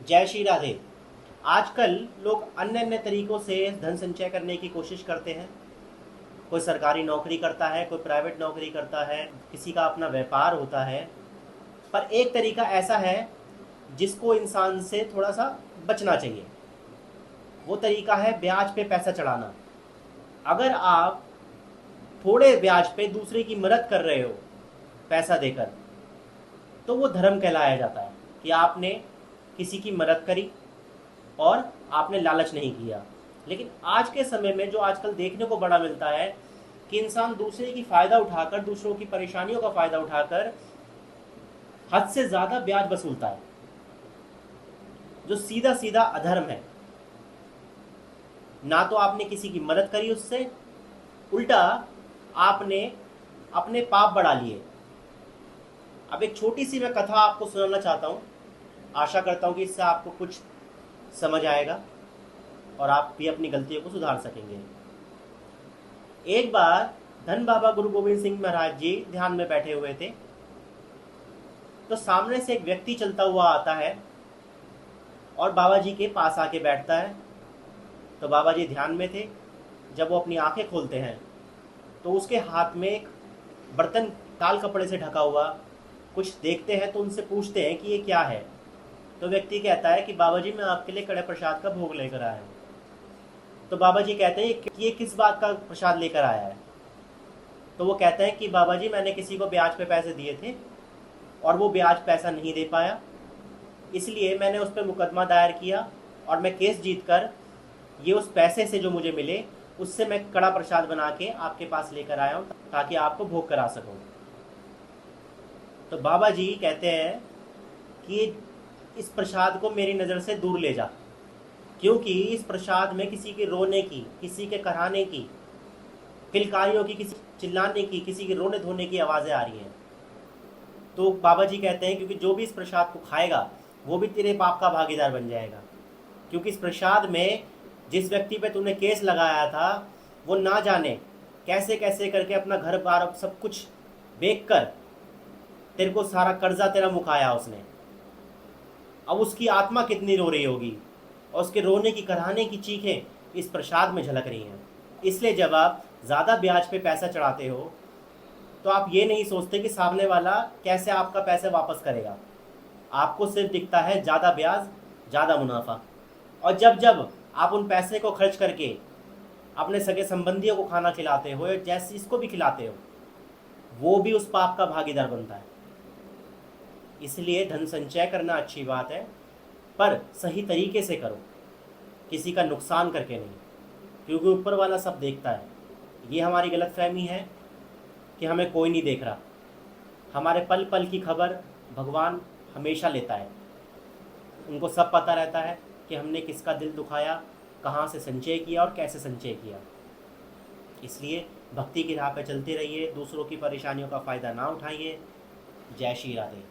जय श्री राधे। आजकल लोग अन्य अन्य तरीकों से धन संचय करने की कोशिश करते हैं। कोई सरकारी नौकरी करता है, कोई प्राइवेट नौकरी करता है, किसी का अपना व्यापार होता है। पर एक तरीका ऐसा है जिसको इंसान से थोड़ा सा बचना चाहिए। वो तरीका है ब्याज पे पैसा चढ़ाना। अगर आप थोड़े ब्याज पे दूसरे की मदद कर रहे हो पैसा देकर, तो वो धर्म कहलाया जाता है कि आपने किसी की मदद करी और आपने लालच नहीं किया। लेकिन आज के समय में जो आजकल देखने को बड़ा मिलता है कि इंसान दूसरे की फ़ायदा उठाकर, दूसरों की परेशानियों का फ़ायदा उठाकर हद से ज़्यादा ब्याज वसूलता है, जो सीधा सीधा अधर्म है। ना तो आपने किसी की मदद करी उससे, उल्टा आपने अपने पाप बढ़ा लिए। अब एक छोटी सी मैं कथा आपको सुनाना चाहता हूँ। आशा करता हूँ कि इससे आपको कुछ समझ आएगा और आप भी अपनी गलतियों को सुधार सकेंगे। एक बार धन बाबा गुरु गोविंद सिंह महाराज जी ध्यान में बैठे हुए थे, तो सामने से एक व्यक्ति चलता हुआ आता है और बाबा जी के पास आके बैठता है। तो बाबा जी ध्यान में थे। जब वो अपनी आंखें खोलते हैं तो उसके हाथ में एक बर्तन लाल कपड़े से ढका हुआ कुछ देखते हैं। तो उनसे पूछते हैं कि ये क्या है। तो व्यक्ति कहता है कि बाबा जी, मैं आपके लिए कड़े प्रसाद का भोग लेकर आया हूँ। तो बाबा जी कहते हैं कि ये किस बात का प्रसाद लेकर आया है। तो वो कहते हैं कि बाबा जी, मैंने किसी को ब्याज पे पैसे दिए थे और वो ब्याज पैसा नहीं दे पाया, इसलिए मैंने उस पर मुकदमा दायर किया और मैं केस जीतकर ये उस पैसे से जो मुझे मिले उससे मैं कड़ा प्रसाद बना के आपके पास लेकर आया हूँ ताकि आपको भोग करा सकूँ। तो बाबा जी कहते हैं कि इस प्रसाद को मेरी नज़र से दूर ले जा, क्योंकि इस प्रसाद में किसी के रोने की, किसी के कराने की, किलकारियों की, किसी चिल्लाने की, किसी के रोने धोने की आवाज़ें आ रही हैं। तो बाबा जी कहते हैं क्योंकि जो भी इस प्रसाद को खाएगा वो भी तेरे पाप का भागीदार बन जाएगा, क्योंकि इस प्रसाद में जिस व्यक्ति पे तूने केस लगाया था वो ना जाने कैसे कैसे करके अपना घर बार सब कुछ बेच कर तेरे को सारा कर्जा तेरा मुकाया उसने। अब उसकी आत्मा कितनी रो रही होगी और उसके रोने की, कराहने की चीखें इस प्रसाद में झलक रही हैं। इसलिए जब आप ज़्यादा ब्याज पे पैसा चढ़ाते हो तो आप ये नहीं सोचते कि सामने वाला कैसे आपका पैसा वापस करेगा। आपको सिर्फ दिखता है ज़्यादा ब्याज, ज़्यादा मुनाफा। और जब जब आप उन पैसे को खर्च करके अपने सगे संबंधियों को खाना खिलाते हो या जैसे इसको भी खिलाते हो, वो भी उस पाप का भागीदार बनता है। इसलिए धन संचय करना अच्छी बात है, पर सही तरीके से करो, किसी का नुकसान करके नहीं, क्योंकि ऊपर वाला सब देखता है। ये हमारी गलतफहमी है कि हमें कोई नहीं देख रहा। हमारे पल पल की खबर भगवान हमेशा लेता है। उनको सब पता रहता है कि हमने किसका दिल दुखाया, कहाँ से संचय किया और कैसे संचय किया। इसलिए भक्ति की राह पर चलते रहिए, दूसरों की परेशानियों का फ़ायदा ना उठाइए। जय श्री राधे।